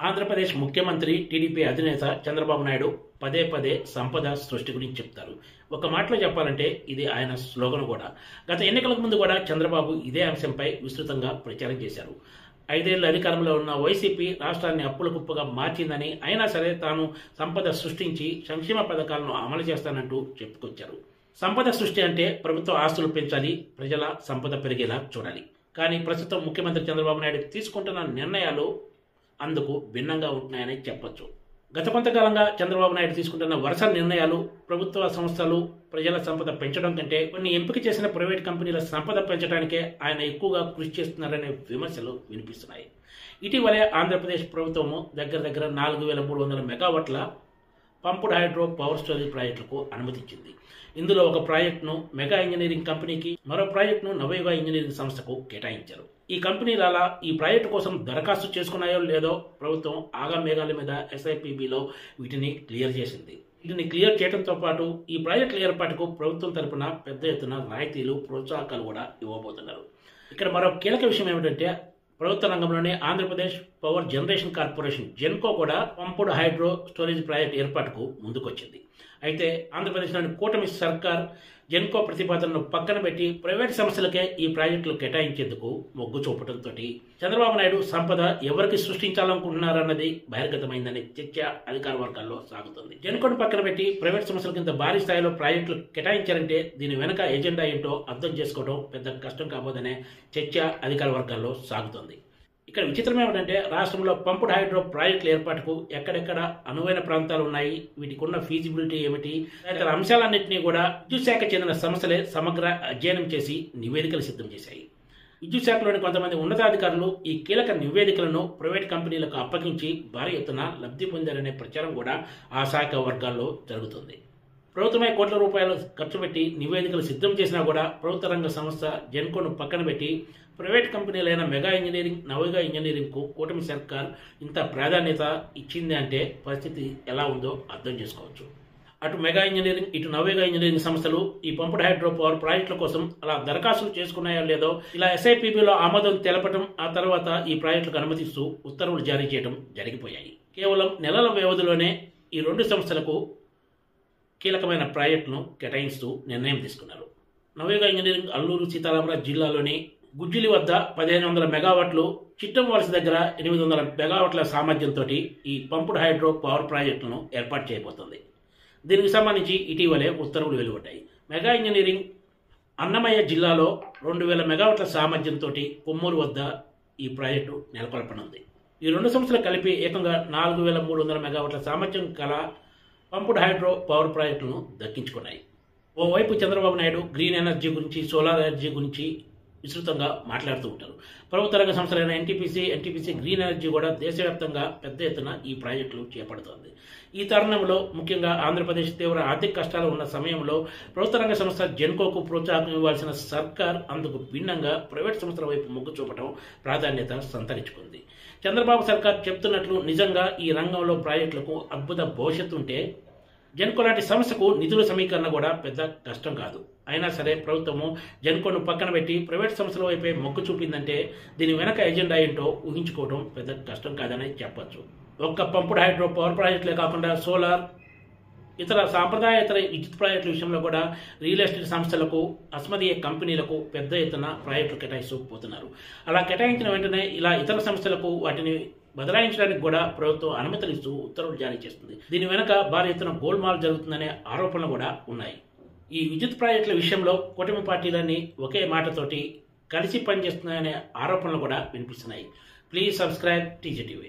ఆంధ్రప్రదేశ్ ముఖ్యమంత్రి టీడీపీ అధినేత చంద్రబాబు నాయుడు పదే పదే సంపద సృష్టి గురించి చెప్తారు. ఒక మాటలో చెప్పాలంటే ఇది ఆయన స్లోగన్ కూడా. గత ఎన్నికలకు ముందు కూడా చంద్రబాబు ఇదే అంశంపై విస్తృతంగా ప్రచారం చేశారు. 5 ఏళ్ల అధికారంలో ఉన్న వైసీపీ రాష్ట్రాన్ని అప్పుల కుప్పగా మార్చిందని, అయినా సరే తాను సంపద సృష్టించి సంక్షేమ పథకాలను అమలు చేస్తానంటూ చెప్పుకొచ్చారు. సంపద సృష్టి అంటే ప్రభుత్వ ఆస్తులు పెంచాలి, ప్రజల సంపద పెరిగేలా చూడాలి. కానీ ప్రస్తుతం ముఖ్యమంత్రి చంద్రబాబు నాయుడు తీసుకుంటున్న నిర్ణయాలు అందుకు భిన్నంగా ఉంటున్నాయని చెప్పొచ్చు. గత కొంతకాలంగా చంద్రబాబు నాయుడు తీసుకుంటున్న వరుస నిర్ణయాలు ప్రభుత్వ సంస్థలు ప్రజల సంపద పెంచడం కంటే కొన్ని ఎంపిక చేసిన ప్రైవేట్ కంపెనీల సంపద పెంచడానికే ఆయన ఎక్కువగా కృషి చేస్తున్నారనే విమర్శలు వినిపిస్తున్నాయి. ఇటీవలే ఆంధ్రప్రదేశ్ ప్రభుత్వము దగ్గర 4300 మెగావాట్ల పంప్డ్ హైడ్రో పవర్ స్టోరేజ్ ప్రాజెక్టులకు అనుమతించింది. ఇందులో ఒక ప్రాజెక్టును మెగా ఇంజనీరింగ్ కంపెనీకి, మరో ప్రాజెక్టును నవయుగ ఇంజనీరింగ్ సంస్థకు కేటాయించారు. ఈ కంపెనీలు అలా ఈ ప్రాజెక్టు కోసం దరఖాస్తు చేసుకున్నాయో లేదో ప్రభుత్వం ఆగమేఘాల మీద SIPBలో వీటిని క్లియర్ చేసింది. వీటిని క్లియర్ చేయడంతో పాటు ఈ ప్రాజెక్టుల ఏర్పాటుకు ప్రభుత్వం తరపున పెద్ద ఎత్తున రాయితీలు, ప్రోత్సాహకాలు కూడా ఇవ్వబోతున్నారు. ఇక్కడ మరో కీలక విషయం ఏమిటంటే, ప్రభుత్వ రంగంలోనే Andhra Pradesh power generation corporation Genco కూడా పంప్డ్ హైడ్రో స్టోరేజ్ ప్రాజెక్టు ఏర్పాటుకు ముందుకొచ్చింది. అయితే ఆంధ్రప్రదేశ్లోని కూటమి సర్కార్ జెన్కో ప్రతిపాదనను పక్కన పెట్టి ప్రైవేట్ సంస్థలకే ఈ ప్రాజెక్టులు కేటాయించేందుకు మొగ్గు చూపడంతో చంద్రబాబు నాయుడు సంపద ఎవరికి సృష్టించాలనుకుంటున్నారన్నది బహిర్గతమైందనే చర్చ అధికార వర్గాల్లో సాగుతుంది. జెన్కోను పక్కన పెట్టి ప్రైవేట్ సంస్థల కింద భారీ స్థాయిలో ప్రాజెక్టులు కేటాయించారంటే దీని వెనక ఎజెండా ఏంటో అర్థం చేసుకోవడం పెద్ద కష్టం కాబోదనే చర్చ అధికార వర్గాల్లో సాగుతుంది. ఇక్కడ విచిత్రం ఏమిటంటే, రాష్ట్రంలో పంప్డ్ హైడ్రో ప్రాజెక్టుల ఏర్పాటుకు ఎక్కడెక్కడ అనువైన ప్రాంతాలు ఉన్నాయి, వీటికి ఉన్న ఫీజిబిలిటీ ఏమిటి, తదితర అంశాలన్నింటినీ కూడా విద్యుత్ శాఖ చెందిన సంస్థలే సమగ్ర అధ్యయనం చేసి నివేదికలు సిద్ధం చేశాయి. విద్యుత్ శాఖలోని కొంతమంది ఉన్నతాధికారులు ఈ కీలక నివేదికలను ప్రైవేట్ కంపెనీలకు అప్పగించి భారీ ఎత్తున లబ్ధి పొందారనే ప్రచారం కూడా ఆ శాఖ వర్గాల్లో జరుగుతుంది. ప్రభుత్వమే కోట్ల రూపాయలు ఖర్చు పెట్టి నివేదికలు సిద్ధం చేసినా కూడా ప్రభుత్వ రంగ సంస్థ జెన్కోను పక్కన పెట్టి ప్రైవేట్ కంపెనీలైన మెగా ఇంజనీరింగ్, నవయుగ ఇంజనీరింగ్కు కూటమి సర్కార్ ఇంత ప్రాధాన్యత ఇచ్చింది అంటే పరిస్థితి ఎలా ఉందో అర్థం చేసుకోవచ్చు. అటు మెగా ఇంజనీరింగ్, ఇటు నవయుగ ఇంజనీరింగ్ సంస్థలు ఈ పంప్డ్ హైడ్రో పవర్ ప్రాజెక్టుల కోసం అలా దరఖాస్తులు చేసుకున్నాయో లేదో ఇలా SIPBలో ఆమోదం తెలపడం, ఆ తర్వాత ఈ ప్రాజెక్టులకు అనుమతిస్తూ ఉత్తర్వులు జారీ చేయడం జరిగిపోయాయి. కేవలం నెలల వ్యవధిలోనే ఈ 2 సంస్థలకు కీలకమైన ప్రాజెక్టును కేటాయిస్తూ నిర్ణయం తీసుకున్నారు. నవయుగ ఇంజనీరింగ్ అల్లూరు సీతారామరాజు జిల్లాలోని గుజ్జిలి వద్ద 1500 మెగావాట్లు, చిట్టంవలస దగ్గర 800 మెగావాట్ల సామర్థ్యంతో ఈ పంప్డ్ హైడ్రో పవర్ ప్రాజెక్టులను ఏర్పాటు చేయబోతోంది. దీనికి సంబంధించి ఇటీవలే ఉత్తర్వులు వెలువడ్డాయి. మెగా ఇంజనీరింగ్ అన్నమయ్య జిల్లాలో 2000 మెగావాట్ల సామర్థ్యంతో కొమ్మూరు వద్ద ఈ ప్రాజెక్టు నెలకొల్పనుంది. ఈ 2 సంస్థలు కలిపి ఏకంగా 4300 మెగావాట్ల సామర్థ్యం కల పంప్డ్ హైడ్రో పవర్ ప్రాజెక్టులను దక్కించుకున్నాయి. ఓవైపు చంద్రబాబు నాయుడు గ్రీన్ ఎనర్జీ గురించి, సోలార్ ఎనర్జీ గురించి విస్తృతంగా మాట్లాడుతూ ఉంటారు. ప్రభుత్వ రంగ సంస్థలైన NTPC గ్రీన్ ఎనర్జీ కూడా దేశవ్యాప్తంగా పెద్ద ఎత్తున ఈ ప్రాజెక్టులు చేపడుతోంది. ఈ తరుణంలో ముఖ్యంగా ఆంధ్రప్రదేశ్ తీవ్ర ఆర్థిక కష్టాలు ఉన్న సమయంలో ప్రభుత్వ రంగ సంస్థ జెన్కోకు ప్రోత్సాహం ఇవ్వాల్సిన సర్కార్ అందుకు భిన్నంగా ప్రైవేట్ సంస్థల వైపు మొగ్గు చూపడం ప్రాధాన్యత సంతరించుకుంది. చంద్రబాబు సర్కార్ చెప్తున్నట్లు నిజంగా ఈ రంగంలో ప్రాజెక్టులకు అద్భుత భవిష్యత్తు ఉంటే జెన్కో లాంటి సంస్థకు నిధుల సమీకరణ కూడా పెద్ద కష్టం కాదు. అయినా సరే ప్రభుత్వము జెన్కోను పక్కన పెట్టి ప్రైవేట్ సంస్థల వైపే మొగ్గు చూపిందంటే దీని వెనక ఎజెండా ఏంటో ఊహించుకోవడం పెద్ద కష్టం కాదని చెప్పొచ్చు. ఒక్క పంప్డ్ హైడ్రో పవర్ ప్రాజెక్టులే కాకుండా సోలార్, ఇతర సాంప్రదాయేతర విద్యుత్ ప్రాజెక్టుల విషయంలో కూడా రియల్ ఎస్టేట్ సంస్థలకు, అస్మదీయ కంపెనీలకు పెద్ద ఎత్తున ప్రాజెక్టులు కేటాయిస్తూ పోతున్నారు. అలా కేటాయించిన వెంటనే ఇలా ఇతర సంస్థలకు వాటిని బదలాయించడానికి కూడా ప్రభుత్వం అనుమతులు ఇస్తూ ఉత్తర్వులు జారీ చేస్తుంది. దీని వెనక భారీ ఎత్తున గోల్మాల్ జరుగుతుందనే ఆరోపణలు కూడా ఉన్నాయి. ఈ విద్యుత్ ప్రాజెక్టుల విషయంలో కూటమి పార్టీలన్నీ ఒకే మాటతోటి కలిసి పనిచేస్తున్నాయనే ఆరోపణలు కూడా వినిపిస్తున్నాయి. Please subscribe TJTV.